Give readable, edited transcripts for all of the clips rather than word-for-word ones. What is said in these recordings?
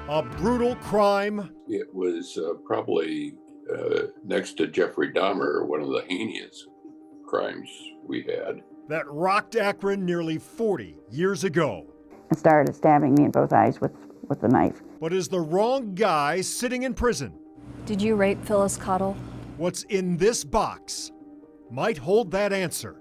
A brutal crime. It was probably next to Jeffrey Dahmer, one of the heinous crimes we had. That rocked Akron nearly 40 years ago. And started stabbing me in both eyes with the knife. But is the wrong guy sitting in prison? Did you rape Phyllis Cottle? What's in this box might hold that answer.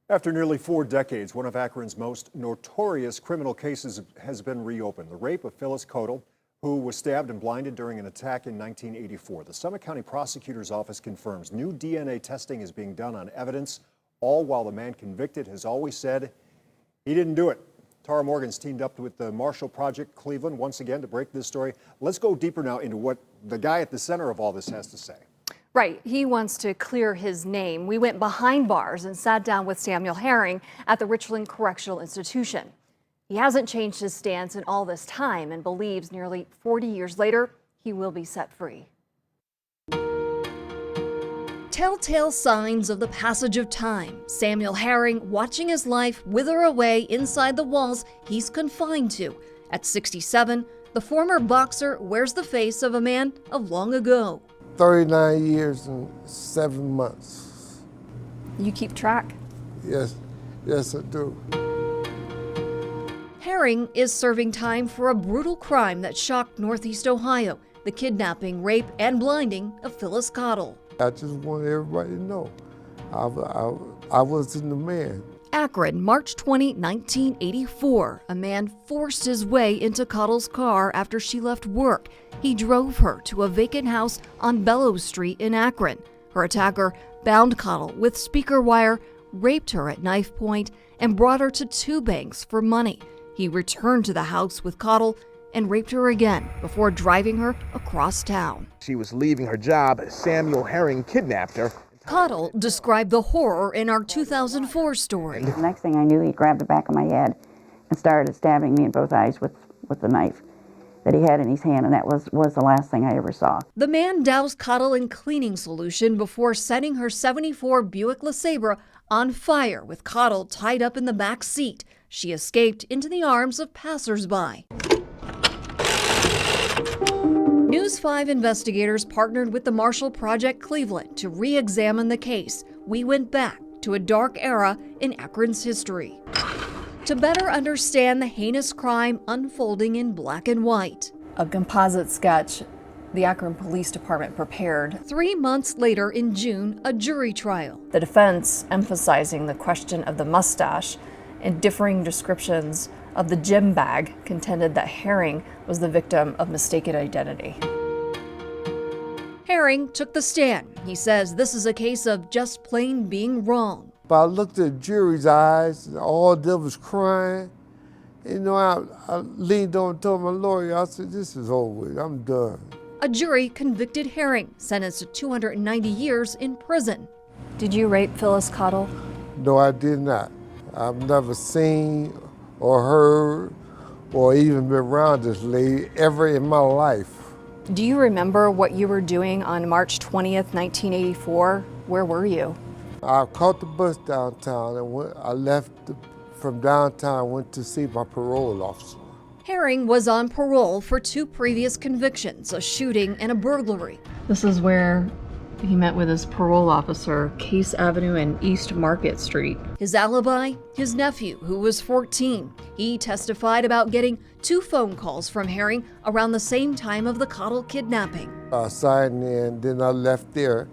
After nearly 4 decades, one of Akron's most notorious criminal cases has been reopened. The rape of Phyllis Cottle, who was stabbed and blinded during an attack in 1984. The Summit County Prosecutor's Office confirms new DNA testing is being done on evidence, all while the man convicted has always said he didn't do it. Tara Morgan's teamed up with the Marshall Project Cleveland once again to break this story. Let's go deeper now into what the guy at the center of all this has to say. Right. He wants to clear his name. We went behind bars and sat down with Samuel Herring at the Richland Correctional Institution. He hasn't changed his stance in all this time and believes nearly 40 years later, he will be set free. Telltale signs of the passage of time. Samuel Herring watching his life wither away inside the walls he's confined to. At 67, the former boxer wears the face of a man of long ago. 39 years and 7 months. You keep track? Yes, I do. Herring is serving time for a brutal crime that shocked Northeast Ohio, the kidnapping, rape, and blinding of Phyllis Cottle. I just want everybody to know I wasn't the man. Akron, March 20, 1984. A man forced his way into Cottle's car after she left work. He drove her to a vacant house on Bellows Street in Akron. Her attacker bound Cottle with speaker wire, raped her at knife point, and brought her to 2 banks for money. He returned to the house with Cottle and raped her again before driving her across town. She was leaving her job. Samuel Herring kidnapped her. Cottle described the horror in our 2004 story. The next thing I knew, he grabbed the back of my head and started stabbing me in both eyes with the knife that he had in his hand, and that was the last thing I ever saw. The man doused Cottle in cleaning solution before setting her 74 Buick LeSabre on fire with Cottle tied up in the back seat. She escaped into the arms of passersby. News 5 investigators partnered with the Marshall Project Cleveland to re-examine the case. We went back to a dark era in Akron's history to better understand the heinous crime unfolding in black and white. A composite sketch the Akron Police Department prepared. 3 months later in June, a jury trial. The defense, emphasizing the question of the mustache and differing descriptions of the gym bag, contended that Herring was the victim of mistaken identity. Herring took the stand. He says this is a case of just plain being wrong. But I looked at the jury's eyes, and all of them was crying. You know, I leaned on and told my lawyer, I said, this is over with, I'm done. A jury convicted Herring, sentenced to 290 years in prison. Did you rape Phyllis Cottle? No, I did not. I've never seen or heard or even been around this lady ever in my life. Do you remember what you were doing on March 20th, 1984? Where were you? I caught the bus downtown and I left from downtown, went to see my parole officer. Herring was on parole for 2 previous convictions, a shooting and a burglary. This is where he met with his parole officer, Case Avenue and East Market Street. His alibi? His nephew, who was 14. He testified about getting 2 phone calls from Herring around the same time of the Cottle kidnapping. I signed in, then I left there,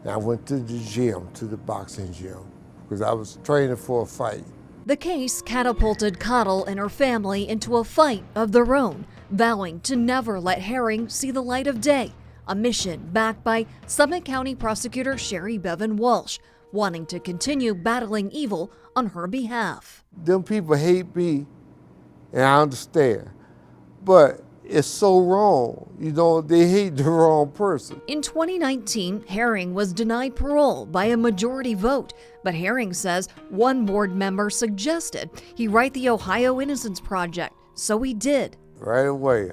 and I went to the gym, to the boxing gym, because I was training for a fight. The case catapulted Cottle and her family into a fight of their own, vowing to never let Herring see the light of day. A mission backed by Summit County Prosecutor Sherry Bevan Walsh, wanting to continue battling evil on her behalf. Them people hate me, and I understand, but it's so wrong. You know, they hate the wrong person. In 2019, Herring was denied parole by a majority vote, but Herring says one board member suggested he write the Ohio Innocence Project, so he did. Right away.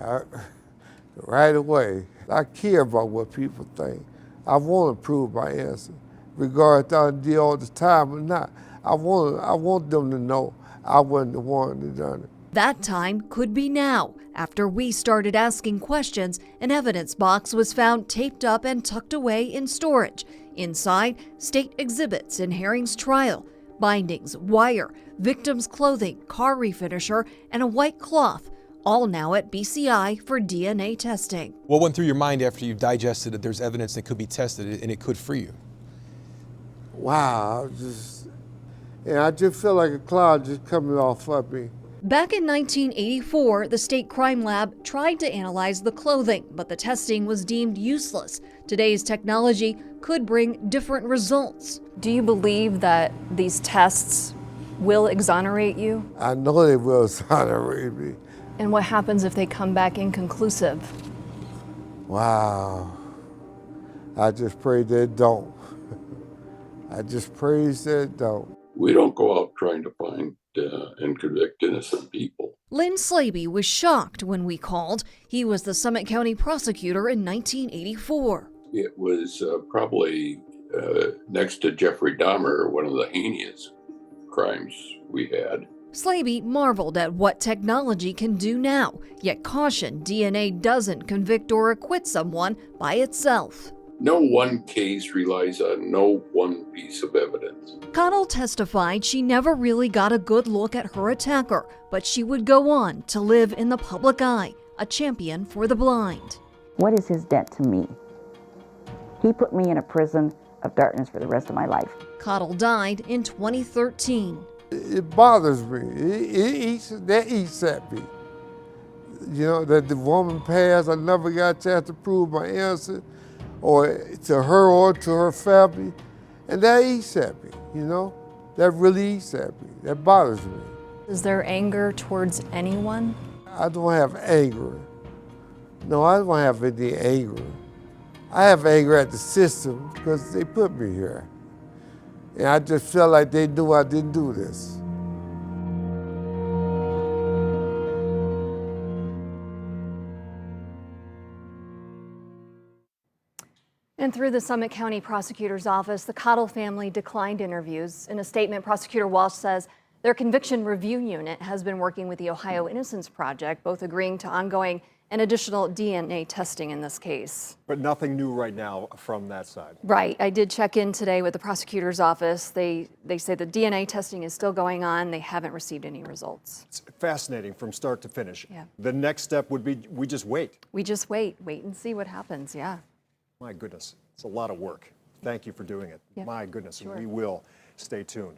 I care about what people think. I want to prove my innocence, regardless I did all the time or not. I want them to know I wasn't the one that done it. That time could be now. After we started asking questions, an evidence box was found taped up and tucked away in storage. Inside, state exhibits in Herring's trial: bindings, wire, victim's clothing, car refinisher, and a white cloth, all now at BCI for DNA testing. What went through your mind after you digested that there's evidence that could be tested and it could free you? Wow, I just feel like a cloud just coming off of me. Back in 1984, the state crime lab tried to analyze the clothing, but the testing was deemed useless. Today's technology could bring different results. Do you believe that these tests will exonerate you? I know they will exonerate me. And what happens if they come back inconclusive? Wow. I just pray they don't. I just pray they don't. We don't go out trying to find and convict innocent people. Lynn Slaby was shocked when we called. He was the Summit County prosecutor in 1984. It was probably next to Jeffrey Dahmer, one of the heinous crimes we had. Slaby marveled at what technology can do now, yet cautioned DNA doesn't convict or acquit someone by itself. No one case relies on no one piece of evidence. Cottle testified she never really got a good look at her attacker, but she would go on to live in the public eye, a champion for the blind. What is his debt to me? He put me in a prison of darkness for the rest of my life. Cottle died in 2013. It bothers me. That eats at me. You know, that the woman passed, I never got a chance to prove my innocence, or to her or to her family. And that eats at me, you know? That really eats at me. That bothers me. Is there anger towards anyone? I don't have anger. No, I don't have any anger. I have anger at the system because they put me here. And I just felt like they knew I didn't do this. And through the Summit County Prosecutor's Office, the Cottle family declined interviews. In a statement, Prosecutor Walsh says their conviction review unit has been working with the Ohio Innocence Project, both agreeing to ongoing and additional DNA testing in this case. But nothing new right now from that side. Right. I did check in today with the prosecutor's office. They say the DNA testing is still going on. They haven't received any results. It's fascinating from start to finish. Yeah. The next step would be we just wait. We just wait and see what happens. Yeah. My goodness, it's a lot of work. Thank you for doing it. Yeah, My goodness, sure. we will stay tuned.